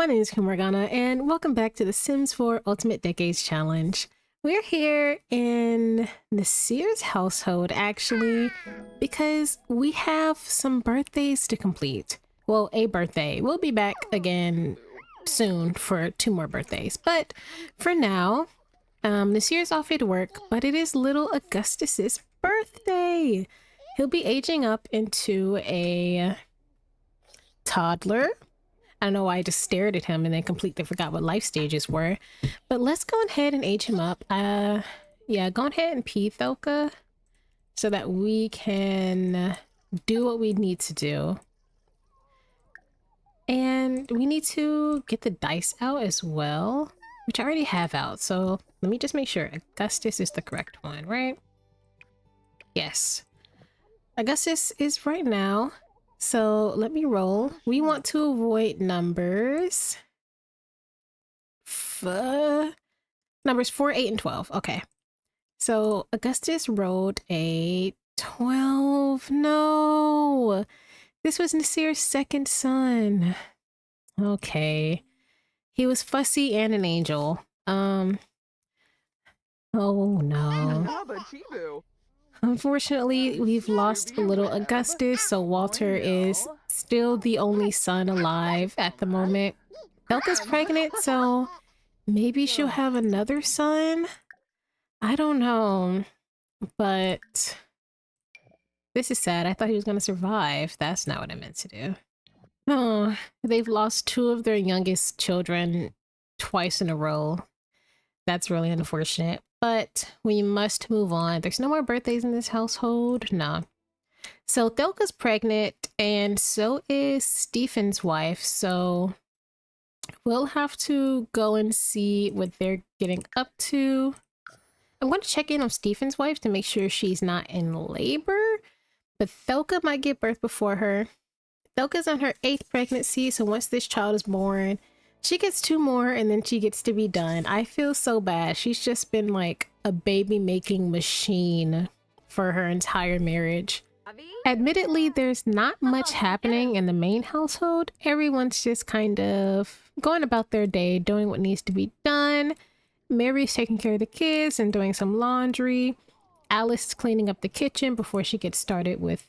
My name is Kim Morgana, and welcome back to the Sims 4 Ultimate Decades Challenge. We're here in the Sears household, actually, because we have some birthdays to complete. Well, a birthday. We'll be back again soon for 2 more birthdays, but for now, the Sears off to work, but it is little Augustus's birthday. He'll be aging up into a toddler. I don't know why I just stared at him and then completely forgot what life stages were. But let's go ahead and age him up. Yeah, go ahead and pee Thelka so that we can do what we need to do. And we need to get the dice out as well, which I already have out. So let me just make sure Augustus is the correct one, right? Yes. Augustus is right now. So let me roll. We want to avoid numbers. Numbers 4, 8, and 12. Okay. So Augustus rolled a 12. No! This was Nasir's second son. Okay. He was fussy and an angel. Oh no. Unfortunately, we've lost little Augustus, so Walter is still the only son alive at the moment. Thelka's pregnant, so maybe she'll have another son? I don't know, but this is sad. I thought he was going to survive. That's not what I meant to do. Oh, they've lost 2 of their youngest children twice in a row. That's really unfortunate. But we must move on. There's no more birthdays in this household. No. So Thelka's pregnant, and so is Stephen's wife. So we'll have to go and see what they're getting up to. I'm going to check in on Stephen's wife to make sure she's not in labor. But Thelka might give birth before her. Thelka's on her 8th pregnancy, so once this child is born, she gets 2 more and then she gets to be done. I feel so bad. She's just been like a baby making machine for her entire marriage. Admittedly, there's not much happening in the main household. Everyone's just kind of going about their day, doing what needs to be done. Mary's taking care of the kids and doing some laundry. Alice is cleaning up the kitchen before she gets started with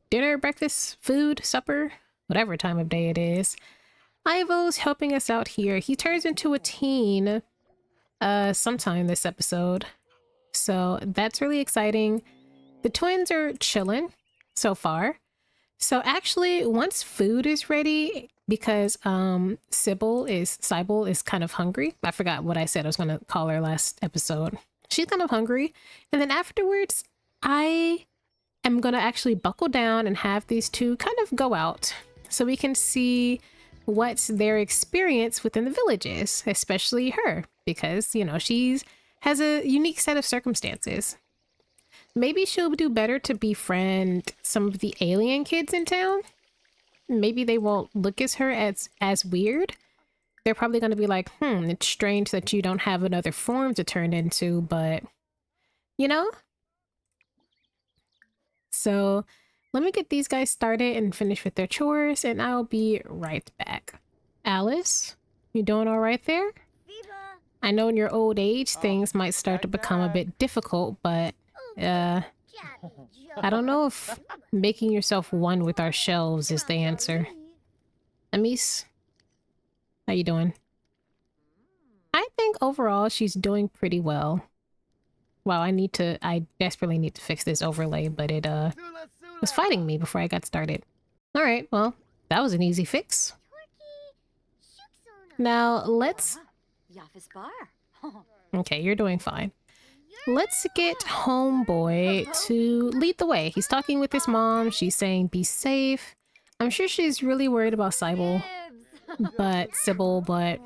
dinner, breakfast, food, supper, whatever time of day it is. Ivo's helping us out here. He turns into a teen sometime this episode. So that's really exciting. The twins are chilling so far. So actually, once food is ready, because Sybil is kind of hungry. I forgot what I said I was going to call her last episode. She's kind of hungry. And then afterwards, I am going to actually buckle down and have these 2 kind of go out so we can see what's their experience within the villages, especially her, because, you know, has a unique set of circumstances. Maybe she'll do better to befriend some of the alien kids in town. Maybe they won't look at her as weird. They're probably going to be like, it's strange that you don't have another form to turn into, but, you know? So let me get these guys started and finish with their chores, and I'll be right back. Alice, you doing all right there? I know in your old age, things might start to become a bit difficult, but, I don't know if making yourself one with our shelves is the answer. Amis, how you doing? I think overall she's doing pretty well. Wow, I desperately need to fix this overlay, but it, was fighting me before I got started. All right, well, that was an easy fix. Now, okay, you're doing fine. Let's get Homeboy to lead the way. He's talking with his mom. She's saying, be safe. I'm sure she's really worried about Sybil, but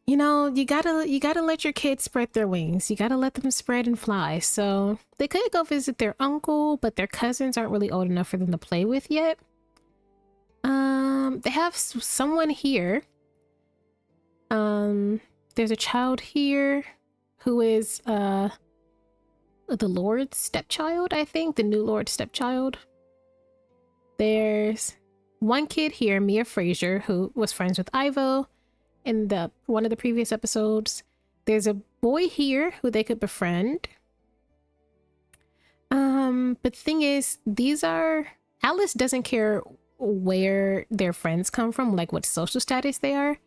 you know, you gotta let your kids spread their wings. You gotta let them spread and fly. So they could go visit their uncle, but their cousins aren't really old enough for them to play with yet. They have someone here. There's a child here who is the Lord's stepchild, I think, the new Lord's stepchild. There's one kid here, Mia Frazier, who was friends with Ivo in one of the previous episodes. There's a boy here who they could befriend. But the thing is, Alice doesn't care where their friends come from, like what social status they are.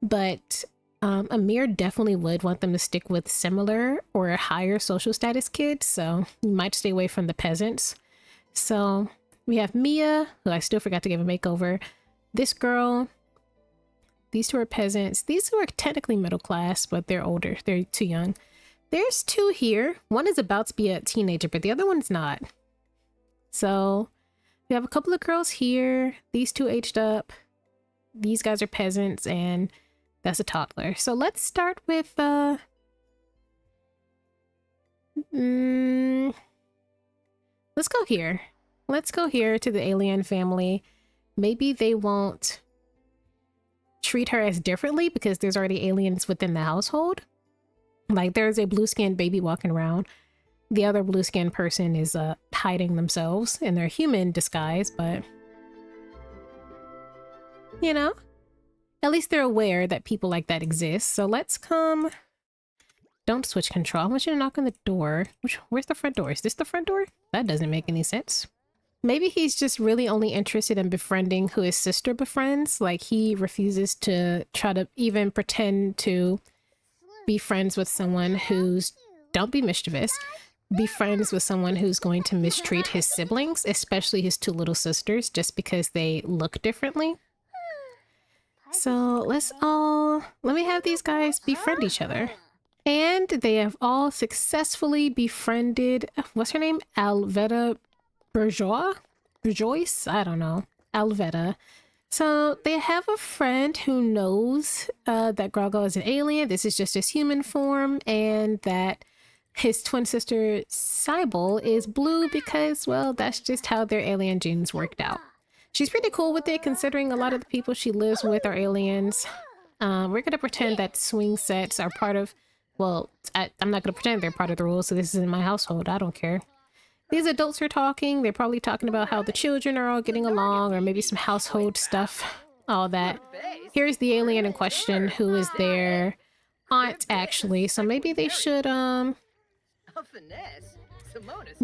But Amir definitely would want them to stick with similar or higher social status kids, so you might stay away from the peasants. So we have Mia, who I still forgot to give a makeover. This girl. These two are peasants. These two are technically middle class, but they're older. They're too young. There's two here. One is about to be a teenager, but the other one's not. So we have a couple of girls here. These two aged up. These guys are peasants, and that's a toddler. So let's start with let's go here. Let's go here to the alien family. Maybe they won't treat her as differently because there's already aliens within the household. Like there's a blue-skinned baby walking around. The other blue-skinned person is hiding themselves in their human disguise, but you know, at least they're aware that people like that exist. So let's come. Don't switch control. I want you to knock on the door. Where's the front door? Is this the front door? That doesn't make any sense. Maybe he's just really only interested in befriending who his sister befriends. Like he refuses to try to even pretend to be friends with someone who's, don't be mischievous, be friends with someone who's going to mistreat his siblings, especially his two little sisters, just because they look differently. So let me have these guys befriend each other. And they have all successfully befriended, what's her name? Alveda Bourgeois? I don't know. Alveda. So they have a friend who knows that Groggo is an alien. This is just his human form, and that his twin sister Cybele is blue because, well, that's just how their alien genes worked out. She's pretty cool with it, considering a lot of the people she lives with are aliens. We're gonna pretend that swing sets are part of, well, I'm not gonna pretend they're part of the rules, so this is in my household. I don't care. These adults are talking. They're probably talking about how the children are all getting along, or maybe some household stuff, all that. Here's the alien in question, who is their aunt, actually. So maybe they should,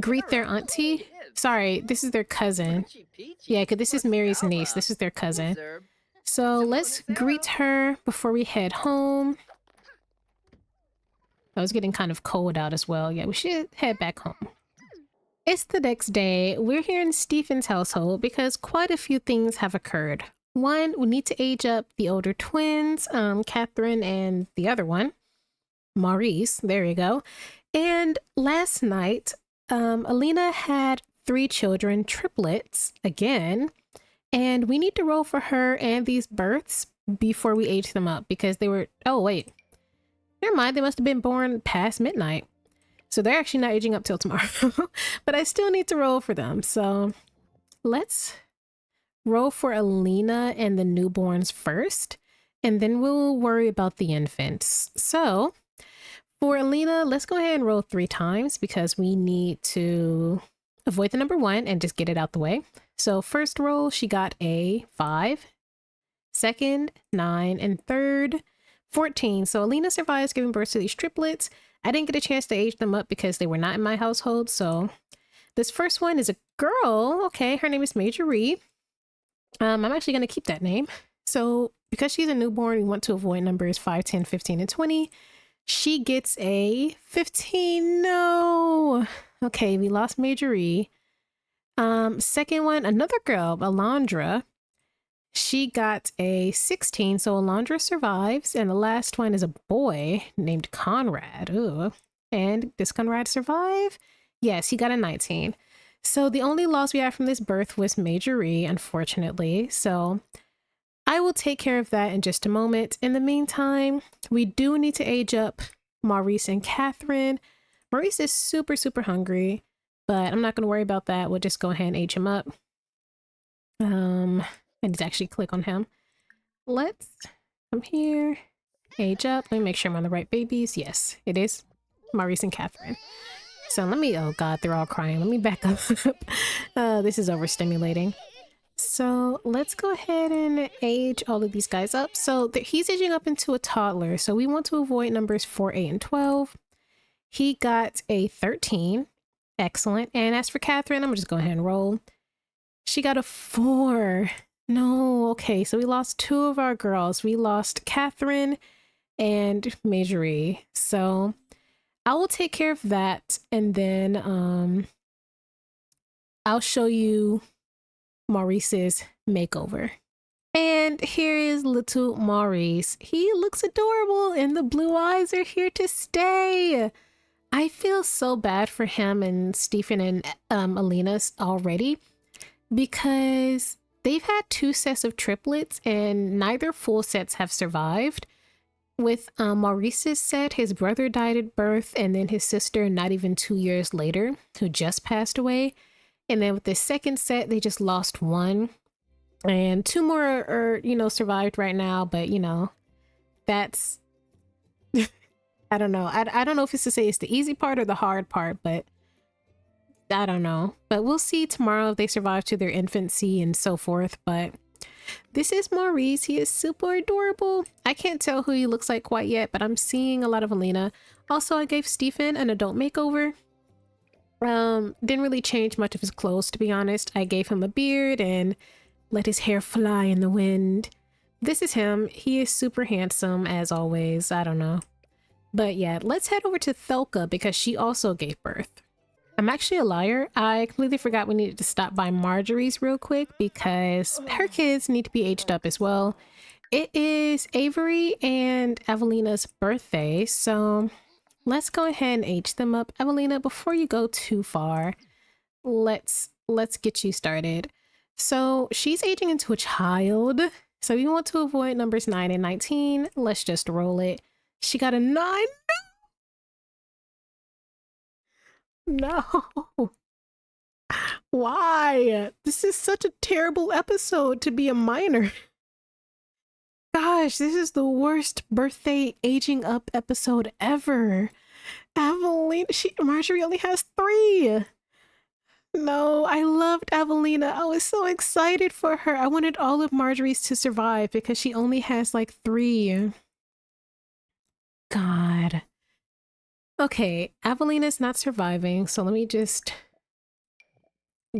greet their auntie. Sorry, this is their cousin. Yeah, because this is Mary's niece. This is their cousin. So let's greet her before we head home. I was getting kind of cold out as well. Yeah, we should head back home. It's the next day. We're here in Stephen's household because quite a few things have occurred. One, we need to age up the older twins, Catherine and the other one, Maurice. There you go. And last night, Alina had 3 children, triplets, again. And we need to roll for her and these births before we age them up because they were, oh wait, never mind, they must have been born past midnight. So they're actually not aging up till tomorrow, but I still need to roll for them. So let's roll for Alina and the newborns first, and then we'll worry about the infants. So for Alina, let's go ahead and roll 3 times because we need to avoid the number 1 and just get it out the way. So first roll, she got a 5, second, 9, and third, 14. So Alina survives giving birth to these triplets. I didn't get a chance to age them up because they were not in my household. So this first one is a girl. Okay, her name is Majorie. I'm actually going to keep that name. So because she's a newborn, we want to avoid numbers 5, 10, 15, and 20. She gets a 15. No. Okay, we lost Majorie. Second one, another girl, Alondra. She got a 16, so Alondra survives. And the last one is a boy named Conrad. Ooh. And does Conrad survive? Yes, he got a 19. So the only loss we have from this birth was Majorie, unfortunately. So I will take care of that in just a moment. In the meantime, we do need to age up Maurice and Catherine. Maurice is super, super hungry, but I'm not going to worry about that. We'll just go ahead and age him up. I need to actually click on him. Let's come here, age up. Let me make sure I'm on the right babies. Yes, it is Maurice and Catherine. So let me, oh God, they're all crying. Let me back up. This is overstimulating. So let's go ahead and age all of these guys up. So he's aging up into a toddler. So we want to avoid numbers 4, 8, and 12. He got a 13. Excellent. And as for Catherine, I'm just going ahead and roll. She got a 4. No, okay. So we lost 2 of our girls. We lost Catherine and Marjorie. So I will take care of that. And then I'll show you Maurice's makeover. And here is little Maurice. He looks adorable and the blue eyes are here to stay. I feel so bad for him and Stephen and Alina already because they've had 2 sets of triplets and neither full sets have survived. With Maurice's set, his brother died at birth and then his sister not even 2 years later, who just passed away. And then with the second set, they just lost 1. And 2 more are, survived right now. But, that's... I don't know. I don't know if it's to say it's the easy part or the hard part, but I don't know. But we'll see tomorrow if they survive to their infancy and so forth. But this is Maurice. He is super adorable. I can't tell who he looks like quite yet, but I'm seeing a lot of Alina. Also, I gave Stephen an adult makeover. Didn't really change much of his clothes, to be honest. I gave him a beard and let his hair fly in the wind. This is him. He is super handsome, as always. I don't know. But yeah, let's head over to Thelka because she also gave birth. I'm actually a liar. I completely forgot we needed to stop by Marjorie's real quick because her kids need to be aged up as well. It is Avery and Evelina's birthday, so let's go ahead and age them up. Evelina, before you go too far, let's get you started. So she's aging into a child. So we want to avoid numbers 9 and 19. Let's just roll it. She got a 9. No. Why? This is such a terrible episode to be a minor. Gosh, this is the worst birthday aging up episode ever. Evelina, Marjorie only has 3. No, I loved Evelina. I was so excited for her. I wanted all of Marjorie's to survive because she only has like 3. God. Okay, Evelina's not surviving, so let me just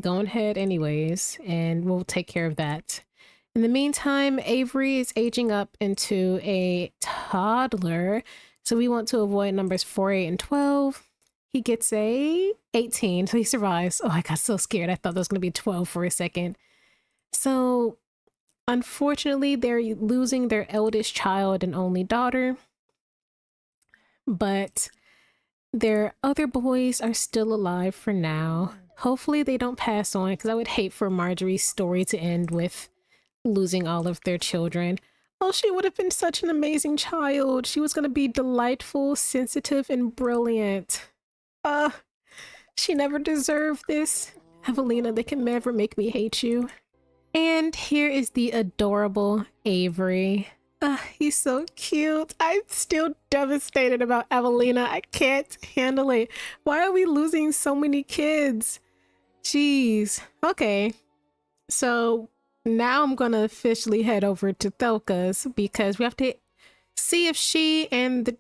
go ahead anyways, and we'll take care of that. In the meantime, Avery is aging up into a toddler, so we want to avoid numbers 4, 8, and 12. He gets a 18, so he survives. Oh, I got so scared. I thought that was going to be 12 for a second. So, unfortunately, they're losing their eldest child and only daughter. But their other boys are still alive for now. Hopefully they don't pass on, because I would hate for Marjorie's story to end with losing all of their children. Oh, she would have been such an amazing child. She was going to be delightful, sensitive, and brilliant. She never deserved this. Evelina, they can never make me hate you. And here is the adorable Avery. He's so cute. I'm still devastated about Evelina. I can't handle it. Why are we losing so many kids? Jeez. Okay. So now I'm gonna officially head over to Thelka's because we have to see if she and the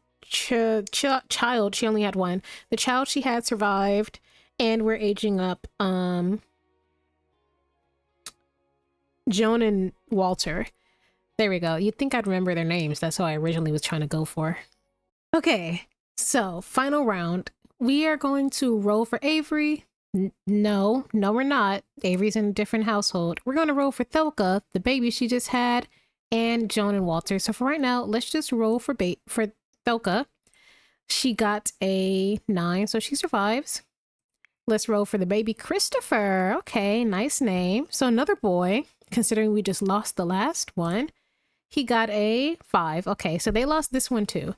child, she only had 1, the child she had survived, and we're aging up Joan and Walter. There we go. You'd think I'd remember their names. That's what I originally was trying to go for. Okay, so final round. We are going to roll for Avery. No, we're not. Avery's in a different household. We're going to roll for Thelka, the baby she just had, and Joan and Walter. So for right now, let's just roll for Thelka. She got a 9, so she survives. Let's roll for the baby Christopher. Okay, nice name. So another boy, considering we just lost the last one. He got a 5. Okay, so they lost this one too.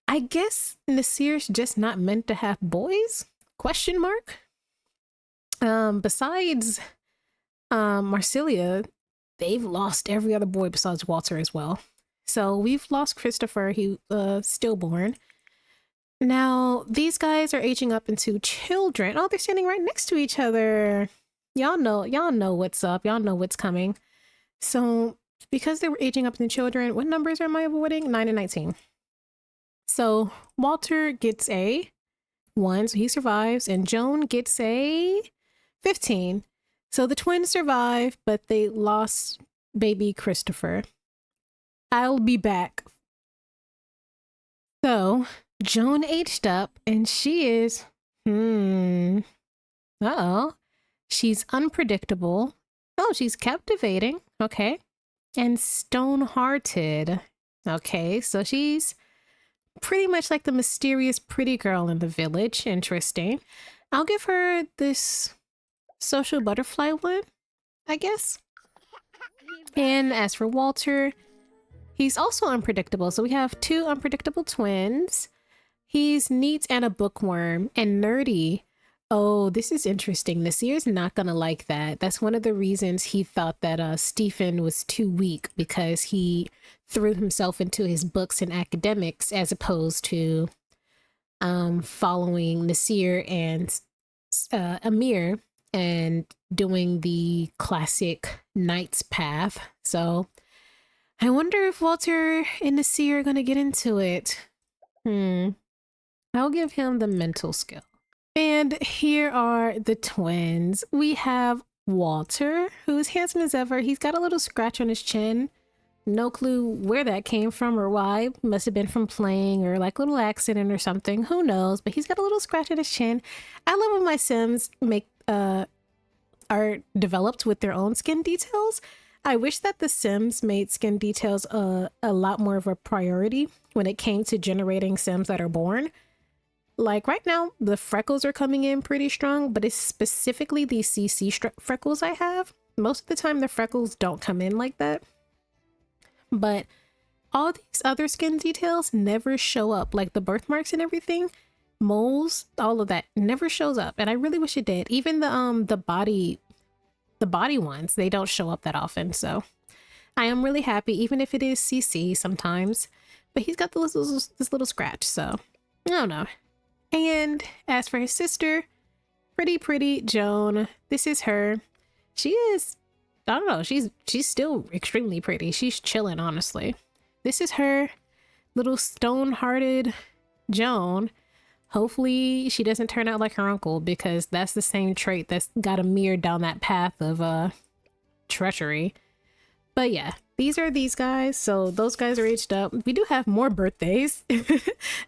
I guess Nasir's just not meant to have boys? Question mark? Besides Marsilia, they've lost every other boy besides Walter as well. So we've lost Christopher, he stillborn. Now, these guys are aging up into children. Oh, they're standing right next to each other. y'all know what's up. Y'all know what's coming. So because they were aging up in children, what numbers am I avoiding? 9 and 19. So Walter gets a 1, so he survives, and Joan gets a 15. So the twins survive, but they lost baby Christopher. I'll be back. So Joan aged up, and she is, uh-oh. She's unpredictable. Oh, she's captivating. Okay. And stone-hearted. Okay, so she's pretty much like the mysterious pretty girl in the village. Interesting. I'll give her this social butterfly one, I guess. And as for Walter, he's also unpredictable. So we have 2 unpredictable twins. He's neat and a bookworm and nerdy. Oh, this is interesting. Nasir's not gonna like that. That's one of the reasons he thought that Stephen was too weak, because he threw himself into his books and academics as opposed to following Nasir and Amir and doing the classic knight's path. So I wonder if Walter and Nasir are gonna get into it. I'll give him the mental skill. And here are the twins. We have Walter, who's handsome as ever. He's got a little scratch on his chin. No clue where that came from or why. Must have been from playing or like a little accident or something. Who knows? But he's got a little scratch on his chin. I love when my Sims are developed with their own skin details. I wish that the Sims made skin details a lot more of a priority when it came to generating Sims that are born. Like right now, the freckles are coming in pretty strong, but it's specifically these CC freckles I have. Most of the time, the freckles don't come in like that. But all these other skin details never show up, like the birthmarks and everything, moles, all of that never shows up. And I really wish it did. Even the body ones, they don't show up that often. So I am really happy, even if it is CC sometimes. But he's got this little scratch, so I don't know. And as for his sister, pretty Joan, this is her. She is, I don't know, she's still extremely pretty. She's chilling, honestly. This is her, little stone-hearted Joan. Hopefully she doesn't turn out like her uncle, because that's the same trait that's got Amir down that path of treachery. But yeah, these are these guys. So those guys are aged up. We do have more birthdays.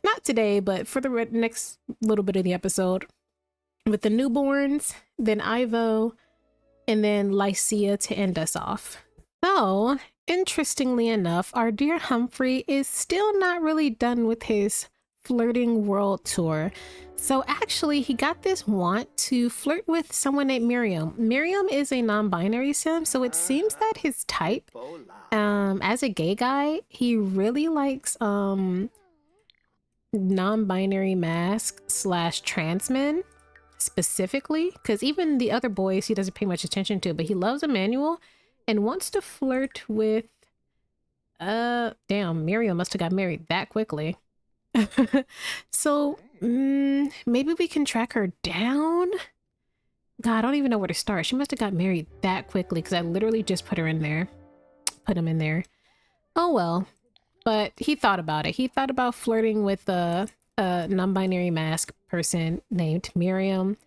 Not today, but for the next little bit of the episode. With the newborns, then Ivo, and then Lycia to end us off. So, interestingly enough, our dear Humphrey is still not really done with his flirting world tour. So actually, he got this want to flirt with someone named Miriam. Miriam is a non-binary sim, so it seems that his type, as a gay guy, he really likes non-binary mask / trans men specifically, because even the other boys he doesn't pay much attention to, but he loves Emmanuel and wants to flirt with damn, Miriam must have got married that quickly. So maybe we can track her down. God, I don't even know where to start. She must have got married that quickly, because I literally just put him in there. Oh well. But he thought about it. He thought about flirting with a non-binary mask person named Miriam.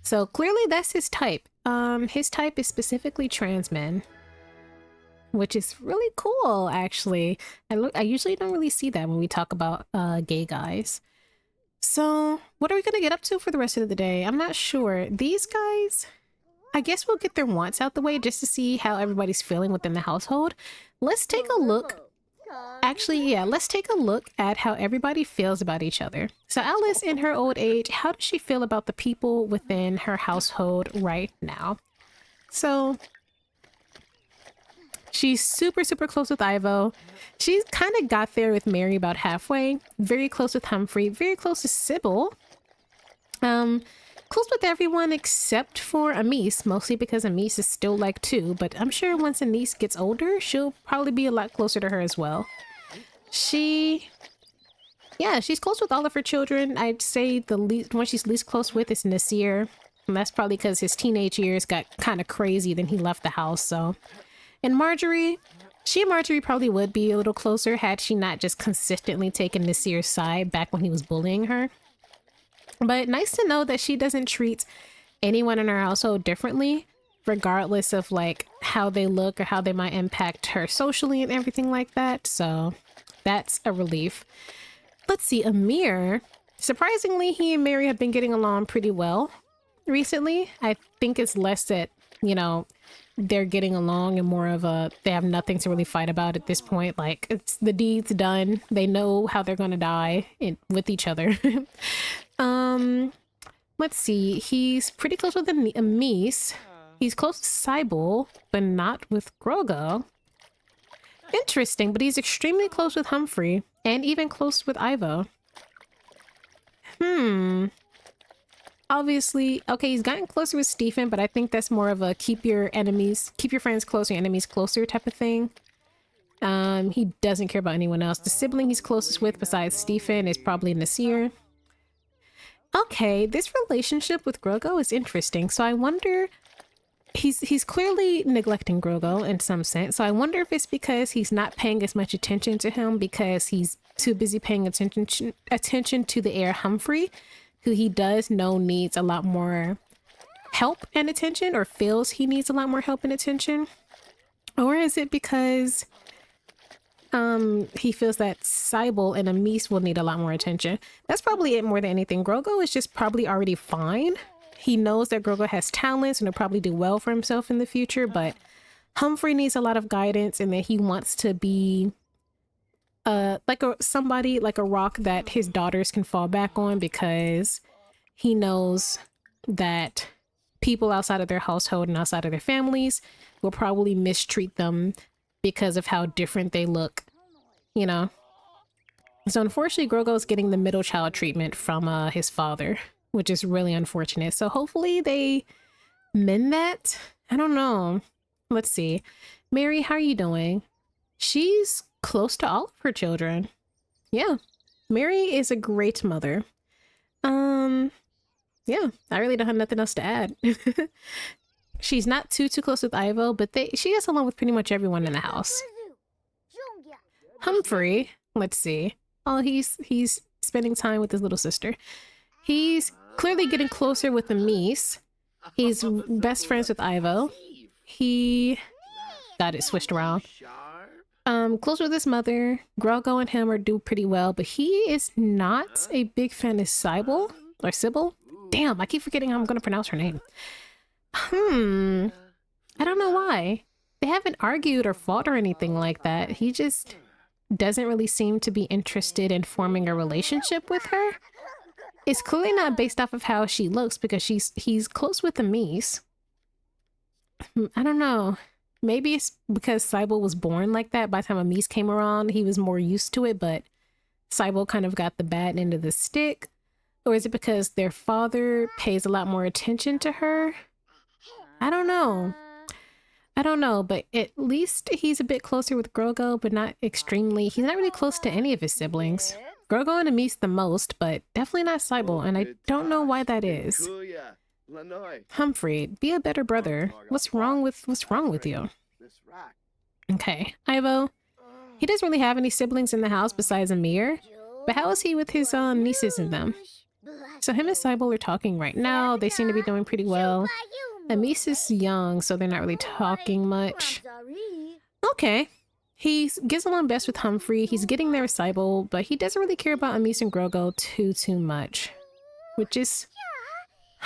So clearly that's his type. His type is specifically trans men, which is really cool, actually. I usually don't really see that when we talk about gay guys. So what are we gonna get up to for the rest of the day? I'm not sure. These guys, I guess we'll get their wants out the way just to see how everybody's feeling within the household. Let's take a look. Actually, yeah, let's take a look at how everybody feels about each other. So Alice, in her old age, how does she feel about the people within her household right now? So she's super close with Ivo. She's kind of got there with Mary about halfway. Very close with Humphrey. Very close to Sybil. Close with everyone except for Amis, mostly because Amis is still like 2, but I'm sure once Anis gets older, she'll probably be a lot closer to her as well. She's close with all of her children. I'd say the one she's least close with is Nasir. And that's probably because his teenage years got kind of crazy, then he left the house, so. And Marjorie, she and Marjorie probably would be a little closer had she not just consistently taken Nasir's side back when he was bullying her. But nice to know that she doesn't treat anyone in her household differently, regardless of like how they look or how they might impact her socially and everything like that. So that's a relief. Let's see, Amir. Surprisingly, he and Mary have been getting along pretty well recently. I think it's less that, you know, they're getting along and more of a, they have nothing to really fight about at this point. Like, it's the deed's done. They know how they're gonna die with each other. Let's see. He's pretty close with Amis. He's close to Cybele, but not with Grogo. Interesting, but he's extremely close with Humphrey and even close with Ivo. Obviously, okay, he's gotten closer with Stephen, but I think that's more of a keep your friends closer, your enemies closer type of thing. He doesn't care about anyone else. The sibling he's closest with besides Stephen is probably Nasir. Okay, this relationship with Grogo is interesting. So I wonder, he's clearly neglecting Grogo in some sense. So I wonder if it's because he's not paying as much attention to him because he's too busy paying attention to the heir Humphrey, who he does know needs a lot more help and attention, or feels he needs a lot more help and attention. Or is it because he feels that Cybele and Amis will need a lot more attention? That's probably it more than anything. Grogo is just probably already fine. He knows that Grogo has talents and will probably do well for himself in the future, but Humphrey needs a lot of guidance and that he wants to be somebody like a rock that his daughters can fall back on, because he knows that people outside of their household and outside of their families will probably mistreat them because of how different they look, you know? So unfortunately, Grogo's getting the middle child treatment from his father, which is really unfortunate. So hopefully they mend that. I don't know. Let's see. Mary, how are you doing? She's close to all of her children. Yeah. Mary is a great mother. Yeah, I really don't have nothing else to add. She's not too close with Ivo, but she gets along with pretty much everyone in the house. Humphrey, let's see. Oh, he's spending time with his little sister. He's clearly getting closer with Amis. He's best friends with Ivo. He got it switched around. Close with his mother. Grogo and him do pretty well, but he is not a big fan of Cybele. Damn, I keep forgetting how I'm gonna pronounce her name. I don't know why. They haven't argued or fought or anything like that. He just doesn't really seem to be interested in forming a relationship with her. It's clearly not based off of how she looks, because he's close with Amis. I don't know. Maybe it's because Cybele was born like that. By the time Amis came around, he was more used to it, but Cybele kind of got the bad end of the stick. Or is it because their father pays a lot more attention to her? I don't know. But at least he's a bit closer with Grogo, but not extremely. He's not really close to any of his siblings. Grogo and Amis the most, but definitely not Cybele, and I don't know why that is. Humphrey, be a better brother. What's wrong with you? Okay, Ivo. He doesn't really have any siblings in the house besides Amir, but how is he with his nieces and them? So him and Cybele are talking right now. They seem to be doing pretty well. Amis is young, so they're not really talking much. Okay. He gets along best with Humphrey. He's getting there with Cybele, but he doesn't really care about Amis and Grogo too much. Which is...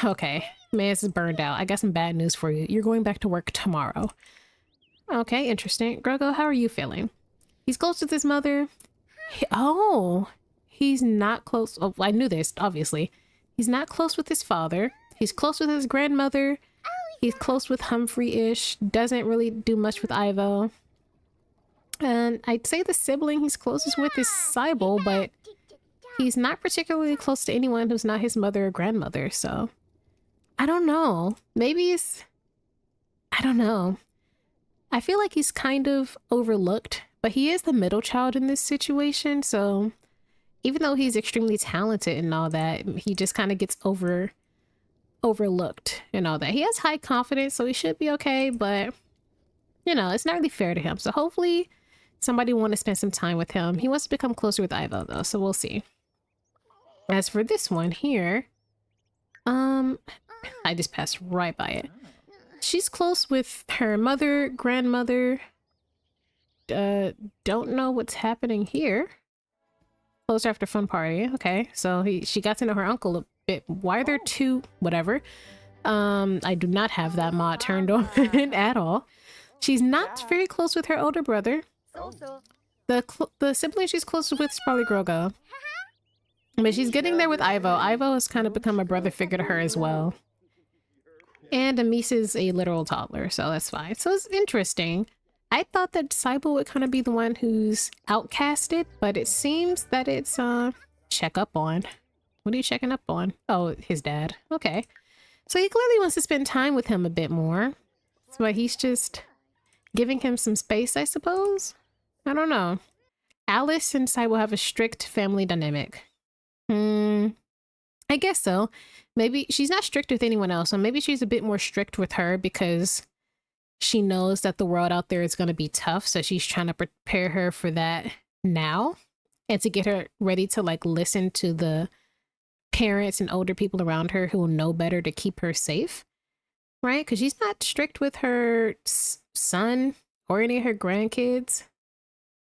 Okay. Man, this is burned out. I got some bad news for you. You're going back to work tomorrow. Okay, interesting. Grogo, how are you feeling? He's close with his mother. He's not close. Oh, I knew this, obviously. He's not close with his father. He's close with his grandmother. He's close with Humphrey-ish. Doesn't really do much with Ivo. And I'd say the sibling he's closest with is Cybele, but he's not particularly close to anyone who's not his mother or grandmother, so... I don't know. Maybe it's... I don't know. I feel like he's kind of overlooked, but he is the middle child in this situation, so... Even though he's extremely talented and all that, he just kind of gets overlooked and all that. He has high confidence, so he should be okay, but you know, it's not really fair to him. So hopefully somebody want to spend some time with him. He wants to become closer with Ivo though, so we'll see. As for this one here, I just passed right by it. She's close with her mother, grandmother. Don't know what's happening here. Close after fun party. Okay, so she got to know her uncle a bit. Why are there two? Whatever. I do not have that mod turned on at all. She's not very close with her older brother. The sibling she's closest with is probably Grogo. But she's getting there with Ivo. Ivo has kind of become a brother figure to her as well. And Amis is a literal toddler, so that's fine. So it's interesting. I thought that Saibo would kind of be the one who's outcasted, but it seems that it's check up on. What are you checking up on? Oh, his dad. Okay. So he clearly wants to spend time with him a bit more. But he's just giving him some space, I suppose? I don't know. Alice and Saibo have a strict family dynamic. I guess so. Maybe she's not strict with anyone else, so maybe she's a bit more strict with her because she knows that the world out there is going to be tough, so she's trying to prepare her for that now and to get her ready to like listen to the parents and older people around her who will know better to keep her safe, right? Because she's not strict with her son or any of her grandkids.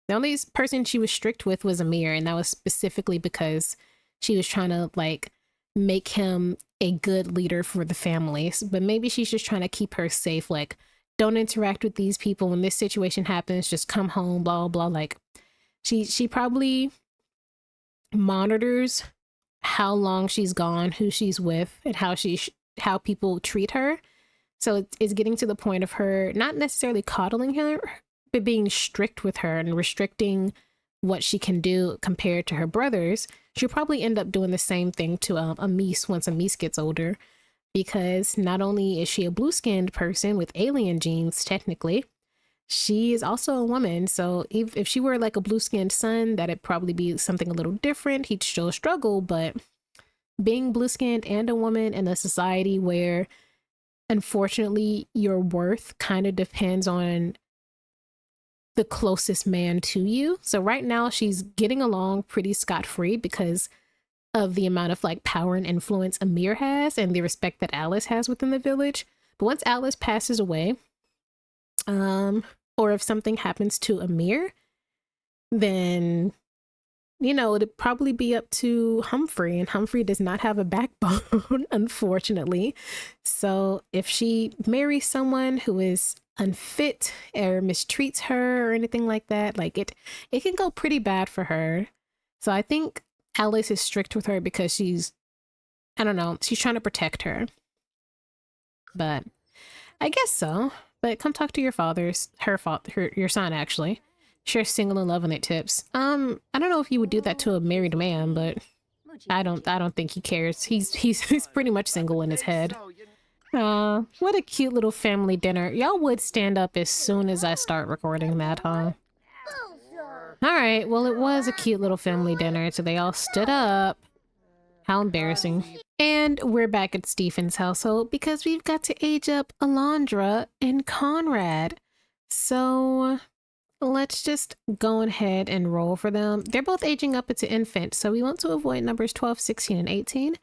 The only person she was strict with was Amir, and that was specifically because she was trying to like make him a good leader for the families. But maybe she's just trying to keep her safe, like don't interact with these people when this situation happens, just come home, blah blah blah. Like she probably monitors how long she's gone, who she's with, and how people treat her. So it's getting to the point of her not necessarily coddling her, but being strict with her and restricting what she can do compared to her brothers. She'll probably end up doing the same thing to Amis once Amis gets older, because not only is she a blue-skinned person with alien genes, technically, she is also a woman. So if she were like a blue-skinned son, that'd probably be something a little different. He'd still struggle, but being blue-skinned and a woman in a society where unfortunately your worth kind of depends on the closest man to you. So right now she's getting along pretty scot-free because of the amount of like power and influence Amir has and the respect that Alice has within the village. But once Alice passes away, or if something happens to Amir, then, you know, it'd probably be up to Humphrey, and Humphrey does not have a backbone, unfortunately. So if she marries someone who is unfit or mistreats her or anything like that, like it can go pretty bad for her. So I think Alice is strict with her because she's, I don't know, she's trying to protect her. But I guess so. But come talk to your father's, your son actually. Sure, single and loving it tips. I don't know if you would do that to a married man, but I don't think he cares. He's pretty much single in his head. What a cute little family dinner. Y'all would stand up as soon as I start recording that, huh? Alright, well it was a cute little family dinner, so they all stood up. How embarrassing. And we're back at Stephen's household because we've got to age up Alondra and Conrad. So let's just go ahead and roll for them. They're both aging up into infant, so we want to avoid numbers 12, 16, and 18.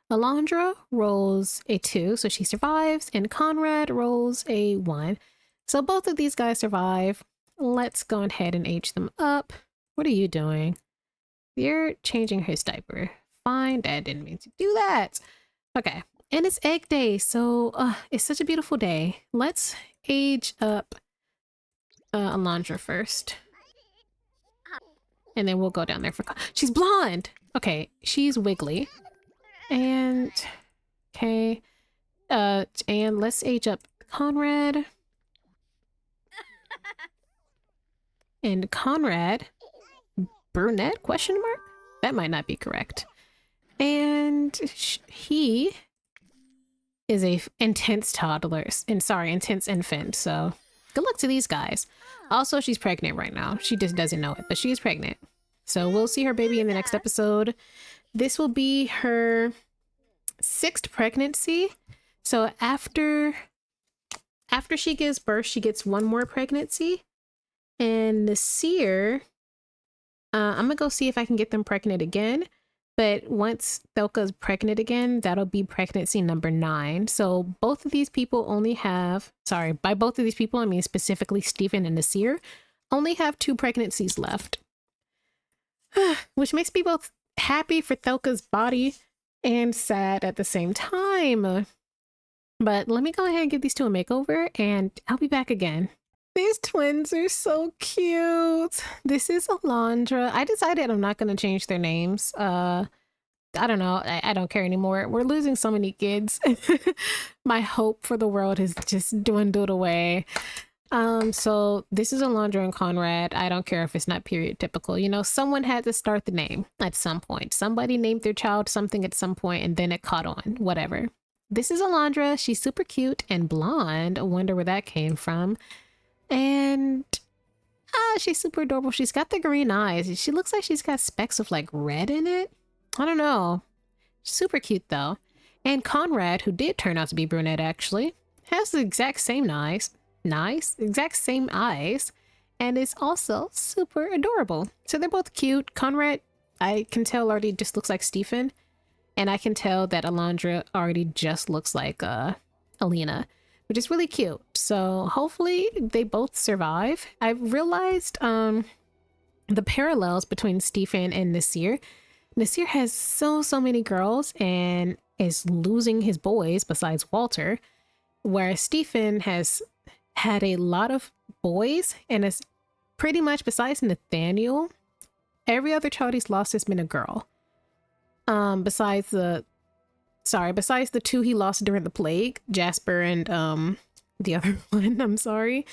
Alondra rolls a 2, so she survives, and Conrad rolls a 1. So both of these guys survive. Let's go ahead and age them up. What are you doing? You're changing his diaper. Fine, Dad didn't mean to do that. Okay, and it's egg day, so it's such a beautiful day. Let's age up Alondra first. And then we'll go down there for... She's blonde! Okay, she's wiggly. And okay, and let's age up Conrad. And Conrad, brunette, question mark? That might not be correct. And he is a intense toddler, and sorry, intense infant, so good luck to these guys. Also, she's pregnant right now. She just doesn't know it, but she is pregnant. So we'll see her baby in the next episode. This will be her sixth pregnancy. So after she gives birth, she gets one more pregnancy. And Nasir, I'm gonna go see if I can get them pregnant again. But once Thelka's pregnant again, that'll be pregnancy number 9. So both of these people only have, sorry, by both of these people, I mean specifically Stephen and Nasir, only have 2 pregnancies left. Which makes me both happy for Thelka's body and sad at the same time. But let me go ahead and give these 2 a makeover and I'll be back again. These twins are so cute. This is Alondra. I decided I'm not going to change their names. I don't know. I don't care anymore. We're losing so many kids. My hope for the world has just dwindled away. So this is Alondra and Conrad. I don't care if it's not period typical. You know, someone had to start the name at some point. Somebody named their child something at some point and then it caught on. Whatever. This is Alondra. She's super cute and blonde. I wonder where that came from. And she's super adorable. She's got the green eyes. She looks like she's got specks of like red in it. I don't know. Super cute though. And Conrad, who did turn out to be brunette actually, has the exact same eyes. Exact same eyes. And is also super adorable. So they're both cute. Conrad, I can tell already just looks like Stephen. And I can tell that Alondra already just looks like Alina, which is really cute. So hopefully they both survive. I've realized the parallels between Stephen and Nasir. Nasir has so many girls and is losing his boys besides Walter, whereas Stephen has had a lot of boys and is pretty much, besides Nathaniel, every other child he's lost has been a girl. Besides the 2 he lost during the plague, Jasper and the other one, I'm sorry.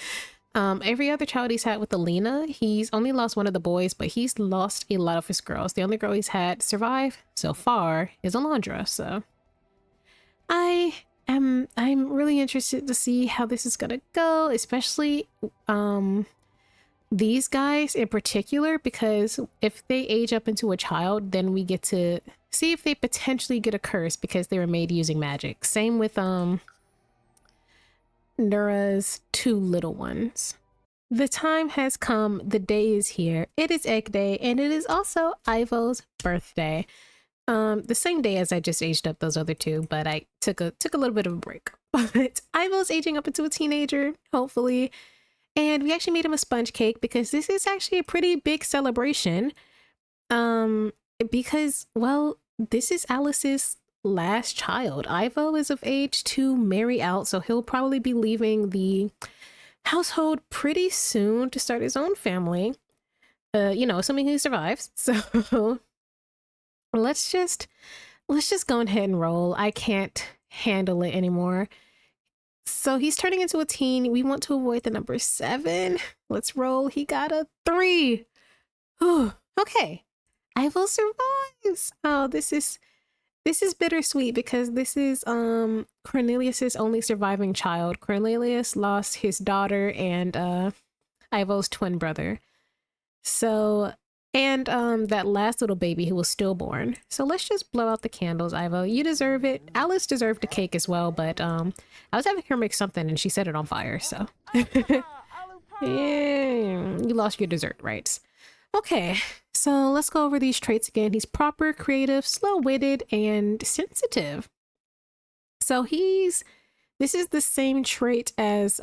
Every other child he's had with Alina, he's only lost one of the boys, but he's lost a lot of his girls. The only girl he's had survive so far is Alondra. So I'm really interested to see how this is gonna go, especially these guys in particular, because if they age up into a child, then we get to see if they potentially get a curse because they were made using magic. Same with Nura's 2 little ones. The time has come. The day is here. It is Egg Day, and it is also Ivo's birthday. The same day as I just aged up those other 2, but I took a little bit of a break. But Ivo's aging up into a teenager, hopefully. And we actually made him a sponge cake because this is actually a pretty big celebration. Because, well, this is Alice's last child. Ivo is of age to marry out, so he'll probably be leaving the household pretty soon to start his own family. You know, assuming he survives. So let's just go ahead and roll. I can't handle it anymore. So he's turning into a teen. We want to avoid the number 7. Let's roll. He got a 3. Oh, okay. Ivo survives. Oh, this is bittersweet because this is Cornelius's only surviving child. Cornelius lost his daughter and Ivo's twin brother. So, and that last little baby who was stillborn. So let's just blow out the candles, Ivo. You deserve it. Alice deserved the cake as well, but I was having her make something and she set it on fire, so. Yeah, you lost your dessert rights. Okay, so let's go over these traits again. He's proper, creative, slow-witted, and sensitive. So this is the same trait as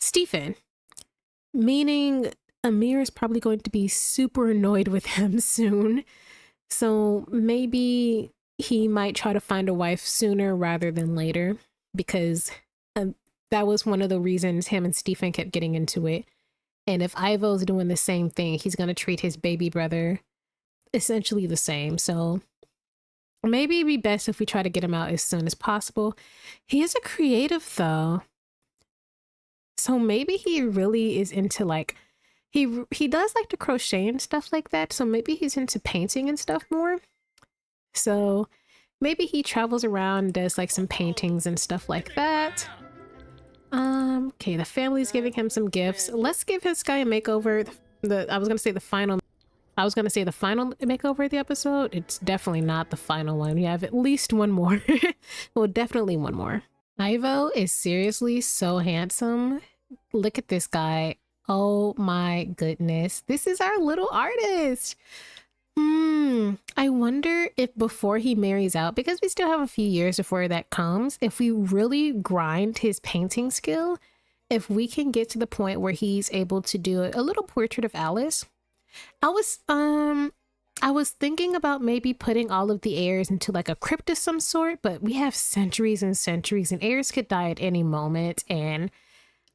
Stephen, meaning Amir is probably going to be super annoyed with him soon. So maybe he might try to find a wife sooner rather than later, because that was one of the reasons him and Stephen kept getting into it. And if Ivo's doing the same thing, he's going to treat his baby brother essentially the same. So maybe it'd be best if we try to get him out as soon as possible. He is a creative though. So maybe he really is into like, he does like to crochet and stuff like that. So maybe he's into painting and stuff more. So maybe he travels around and does like some paintings and stuff like that. Okay, the family's giving him some gifts. Let's give this guy a makeover. I was gonna say the final. I was gonna say the final makeover of the episode. It's definitely not the final one. We have at least one more. Well, definitely one more. Ivo is seriously so handsome. Look at this guy. Oh my goodness. This is our little artist. I wonder if before he marries out, because we still have a few years before that comes, if we really grind his painting skill, if we can get to the point where he's able to do a little portrait of Alice. I was thinking about maybe putting all of the heirs into like a crypt of some sort, but we have centuries and centuries and heirs could die at any moment, and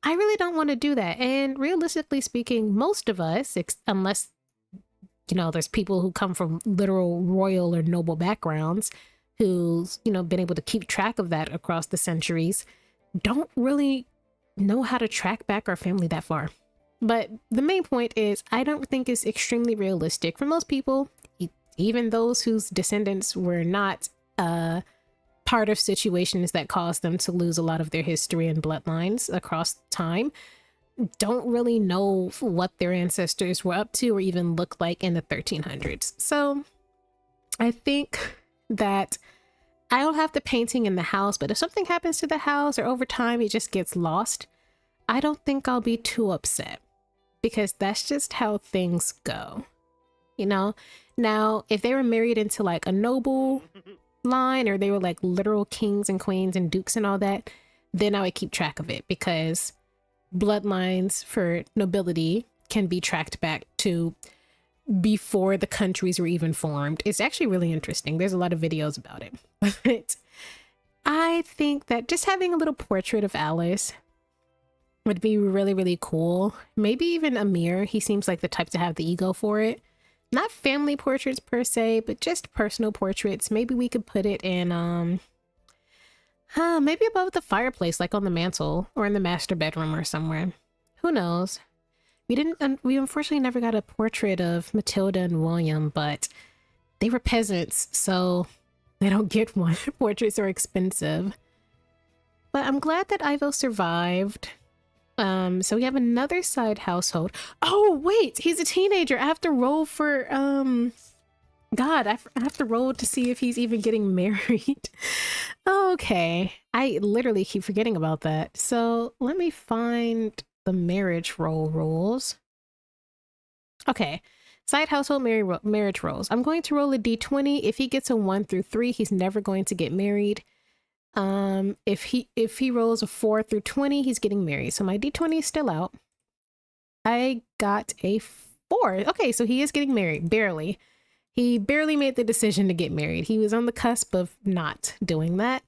I really don't want to do that. And realistically speaking, most of us, unless there's people who come from literal royal or noble backgrounds who's, been able to keep track of that across the centuries, don't really know how to track back our family that far. But the main point is, I don't think it's extremely realistic for most people, even those whose descendants were not part of situations that caused them to lose a lot of their history and bloodlines across time, don't really know what their ancestors were up to or even look like in the 1300s. So I think that I'll have the painting in the house, but if something happens to the house or over time it just gets lost, I don't think I'll be too upset, because that's just how things go, Now, if they were married into like a noble line, or they were like literal kings and queens and dukes and all that, then I would keep track of it, because bloodlines for nobility can be tracked back to before the countries were even formed. It's actually really interesting. There's a lot of videos about it. But I think that just having a little portrait of Alice would be really, really cool. Maybe even Amir. He seems like the type to have the ego for it. Not family portraits per se, but just personal portraits. Maybe we could put it in maybe above the fireplace, like on the mantle or in the master bedroom or somewhere. Who knows? We unfortunately never got a portrait of Matilda and William, but they were peasants, so they don't get one. Portraits are expensive. But I'm glad that Ivo survived. So we have another side household. Oh, wait, he's a teenager. I have to roll for, God, I have to roll to see if he's even getting married. Okay, I literally keep forgetting about that. So let me find the marriage roll rules. Okay, side household marriage rolls. I'm going to roll a d20. If he gets a 1 through 3, he's never going to get married. If he rolls a 4 through 20, he's getting married. So my d20 is still out. I got a 4. Okay, so he is getting married, barely. He barely made the decision to get married. He was on the cusp of not doing that.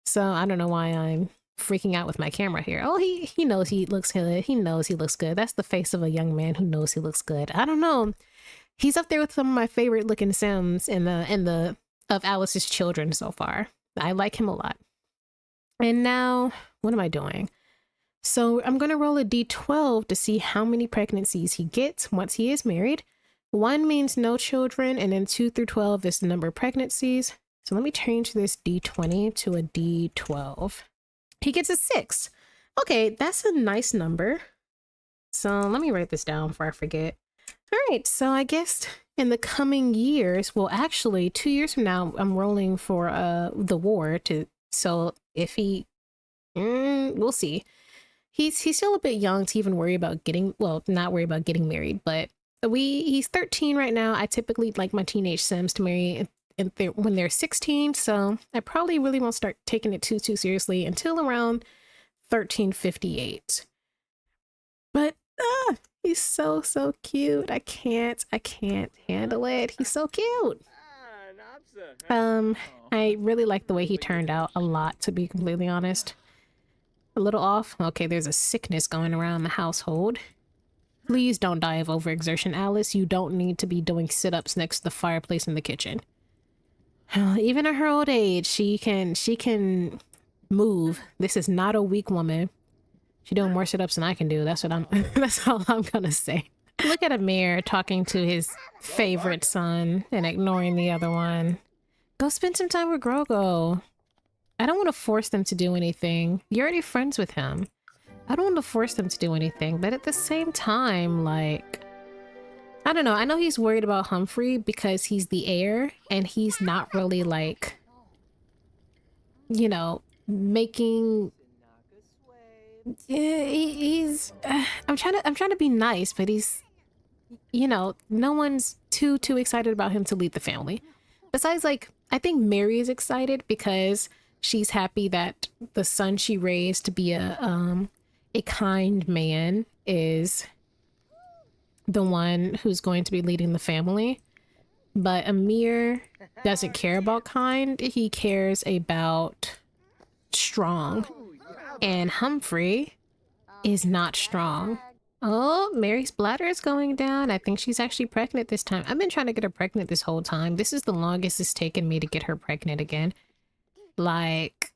So I don't know why I'm freaking out with my camera here. Oh, he knows he looks good. He knows he looks good. That's the face of a young man who knows he looks good. I don't know. He's up there with some of my favorite looking Sims in the of Alice's children so far. I like him a lot. And now, what am I doing? So I'm going to roll a d12 to see how many pregnancies he gets once he is married. 1 means no children, and then 2 through 12 is the number of pregnancies. So let me change this d20 to a d12. He gets a 6. Okay, that's a nice number. So let me write this down before I forget. All right, so I guess in the coming years, well, actually 2 years from now, I'm rolling for the war so if he, we'll see. He's still a bit young to even worry about not worry about getting married, but he's 13 right now. I typically like my teenage Sims to marry when they're 16, so I probably really won't start taking it too seriously until around 1358. But he's so cute. I can't handle it. He's so cute. I really like the way he turned out a lot, to be completely honest. A little off. Okay, there's a sickness going around the household. Please don't die of overexertion, Alice. You don't need to be doing sit-ups next to the fireplace in the kitchen. Even at her old age, she can move. This is not a weak woman. She's doing more sit-ups than I can do. That's all I'm gonna say. Look at Amir talking to his favorite son and ignoring the other one. Go spend some time with Grogo. I don't want to force them to do anything. You're already friends with him. I don't want to force them to do anything, but at the same time, like, I don't know. I know he's worried about Humphrey because he's the heir and he's not really like, you know, making. Yeah, he's. I'm trying to be nice, but he's, you know, no one's too excited about him to lead the family. Besides, like, I think Mary is excited because she's happy that the son she raised to be a kind man is the one who's going to be leading the family. But Amir doesn't care about kind. He cares about strong. And Humphrey is not strong. Oh, Mary's bladder is going down. I think she's actually pregnant this time. I've been trying to get her pregnant this whole time. This is the longest it's taken me to get her pregnant again. Like,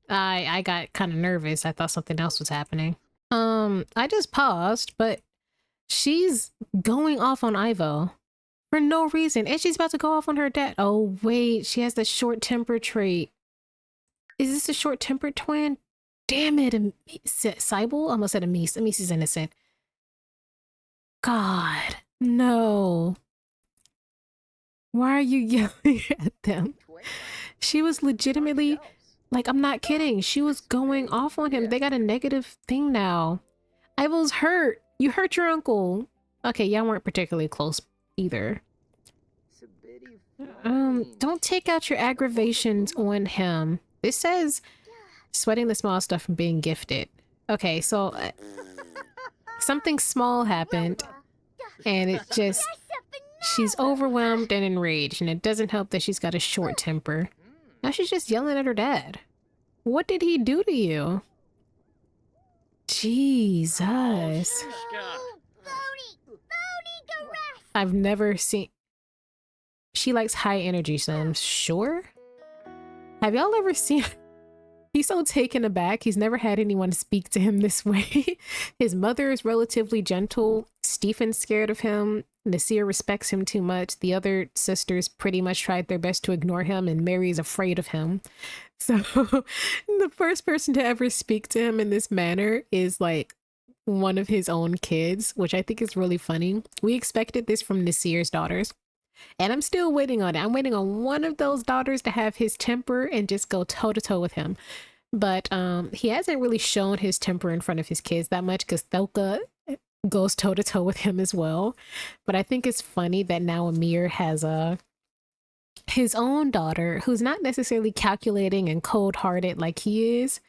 I got kind of nervous. I thought something else was happening. I just paused, but she's going off on Ivo for no reason. And she's about to go off on her dad. Oh, wait, she has the short temper trait. Is this a short tempered twin? Damn it, Sybil? Almost said Amis. Amis is innocent. God, no. Why are you yelling at them? She was legitimately, like, I'm not kidding. She was going off on him. They got a negative thing now. Ivo's hurt. You hurt your uncle. Okay, y'all weren't particularly close either. Don't take out your aggravations on him. This says sweating the small stuff from being gifted. Okay, so something small happened and it just, she's overwhelmed and enraged, and it doesn't help that she's got a short temper. Now she's just yelling at her dad. What did he do to you? Jesus. I've never seen... She likes high energy sims. Sure? Have y'all ever seen... He's so taken aback. He's never had anyone speak to him this way. His mother is relatively gentle. Stephen's scared of him. Nasir respects him too much. The other sisters pretty much tried their best to ignore him, and Mary's afraid of him. So the first person to ever speak to him in this manner is like one of his own kids, which I think is really funny. We expected this from Nasir's daughters, and I'm still waiting on it. I'm waiting on one of those daughters to have his temper and just go toe to toe with him. But he hasn't really shown his temper in front of his kids that much because Thelka goes toe to toe with him as well. But I think it's funny that now Amir has his own daughter who's not necessarily calculating and cold-hearted like he is.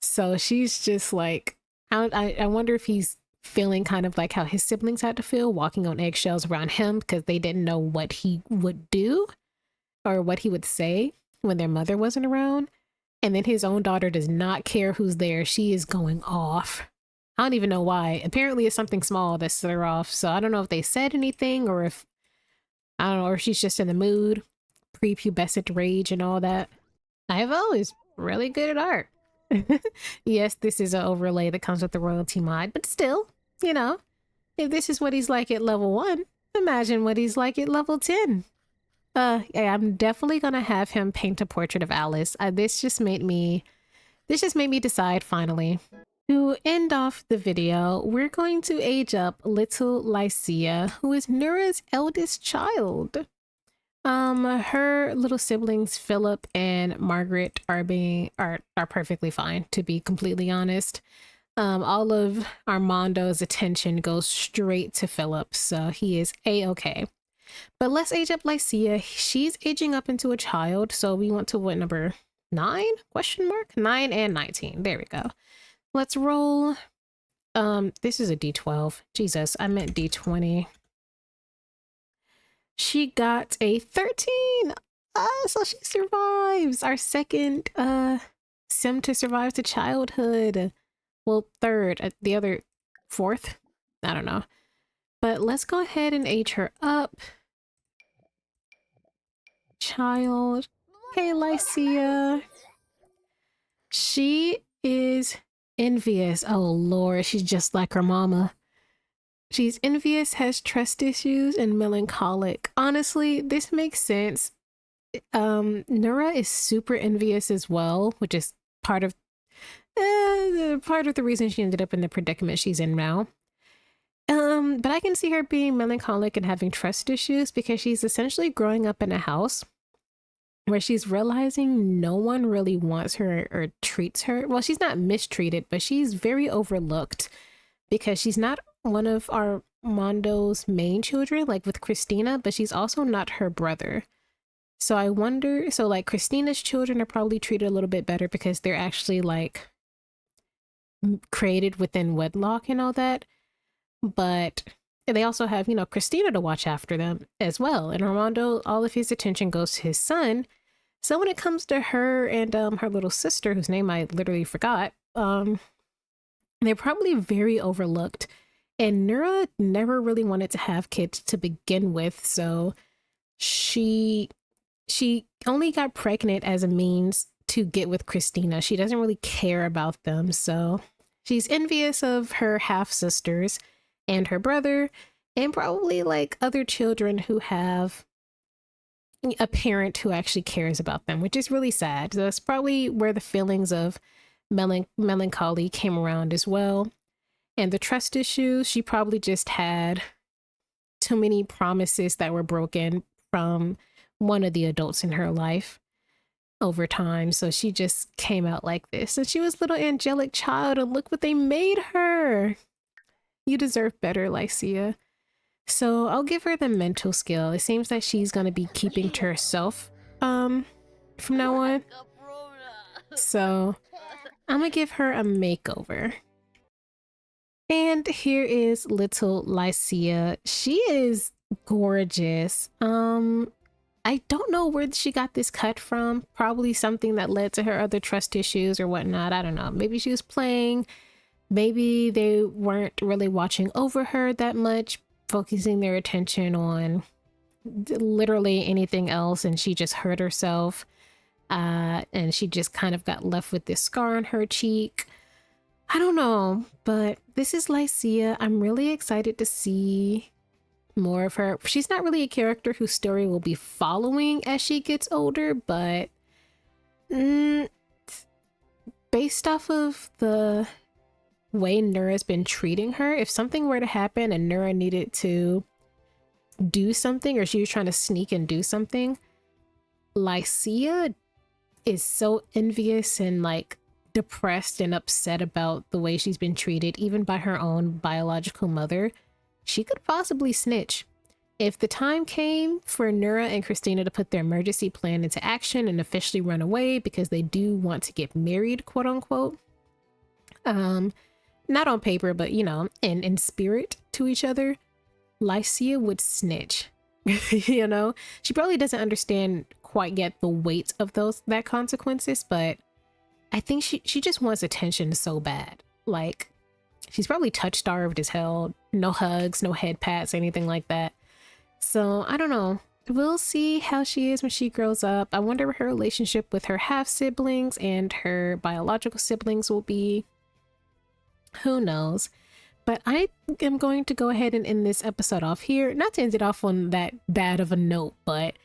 So she's just like, I wonder if he's feeling kind of like how his siblings had to feel, walking on eggshells around him because they didn't know what he would do or what he would say when their mother wasn't around. And then his own daughter does not care who's there. She is going off. I don't even know why. Apparently it's something small that set her off. So I don't know if they said anything or if, I don't know, or if she's just in the mood. Prepubescent rage and all that. Ivo is really good at art. Yes, this is an overlay that comes with the royalty mod, but still, you know, if this is what he's like at level 1, imagine what he's like at level 10. Yeah, I'm definitely gonna have him paint a portrait of Alice. This just made me decide finally. To end off the video, we're going to age up little Lycia, who is Nura's eldest child. Her little siblings Philip and Margaret are perfectly fine, to be completely honest. All of Armando's attention goes straight to Philip, so he is a-okay. But let's age up Lycia. She's aging up into a child, so we want to what number 9? Question mark? 9 and 19. There we go. Let's roll. This is a D12. Jesus, I meant D20. She got a 13. So she survives. Our second sim to survive to childhood. Well, third. The other fourth. I don't know. But let's go ahead and age her up. Child. Hey, Lycia. She is envious. Oh, Lord. She's just like her mama. She's envious, has trust issues, and melancholic. Honestly, this makes sense. Nura is super envious as well, which is part of the reason she ended up in the predicament she's in now. But I can see her being melancholic and having trust issues because she's essentially growing up in a house where she's realizing no one really wants her or treats her. Well, she's not mistreated, but she's very overlooked because she's not one of Armando's main children, like with Christina, but she's also not her brother. So I wonder, so like Christina's children are probably treated a little bit better because they're actually like created within wedlock and all that. But they also have, you know, Christina to watch after them as well. And Armando, all of his attention goes to his son. So when it comes to her and her little sister, whose name I literally forgot, they're probably very overlooked. And Nura never really wanted to have kids to begin with, so she only got pregnant as a means to get with Christina. She doesn't really care about them, so she's envious of her half sisters and her brother, and probably like other children who have a parent who actually cares about them, which is really sad. So that's probably where the feelings of melancholy came around as well. And the trust issues, she probably just had too many promises that were broken from one of the adults in her life over time. So she just came out like this. And she was a little angelic child, and look what they made her. You deserve better, Lycia. So I'll give her the mental skill. It seems that she's going to be keeping to herself from now on. So I'm going to give her a makeover. And here is little Lycia. She is gorgeous. I don't know where she got this cut from. Probably something that led to her other trust issues or whatnot. I don't know. Maybe she was playing. Maybe they weren't really watching over her that much, focusing their attention on literally anything else, and she just hurt herself. And she just kind of got left with this scar on her cheek. I don't know, but this is Lycia. I'm really excited to see more of her. She's not really a character whose story we'll be following as she gets older, but based off of the way Nura's been treating her, if something were to happen and Nura needed to do something, or she was trying to sneak and do something, Lycia is so envious and like depressed and upset about the way she's been treated, even by her own biological mother. She could possibly snitch. If the time came for Nura and Christina to put their emergency plan into action and officially run away because they do want to get married, quote unquote, not on paper, but you know, in spirit to each other, Lycia would snitch. You know, she probably doesn't understand quite yet the weight of that consequences, but I think she just wants attention so bad. Like, she's probably touch starved as hell. No hugs, no head pats, anything like that. So I don't know. We'll see how she is when she grows up. I wonder what her relationship with her half siblings and her biological siblings will be. Who knows? But I am going to go ahead and end this episode off here. Not to end it off on that bad of a note, but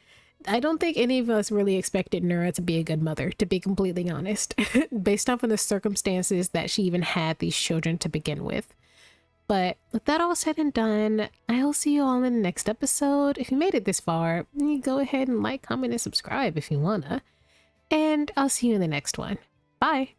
I don't think any of us really expected Nura to be a good mother, to be completely honest, based off of the circumstances that she even had these children to begin with. But with that all said and done, I'll see you all in the next episode. If you made it this far, you go ahead and like, comment, and subscribe if you wanna. And I'll see you in the next one. Bye!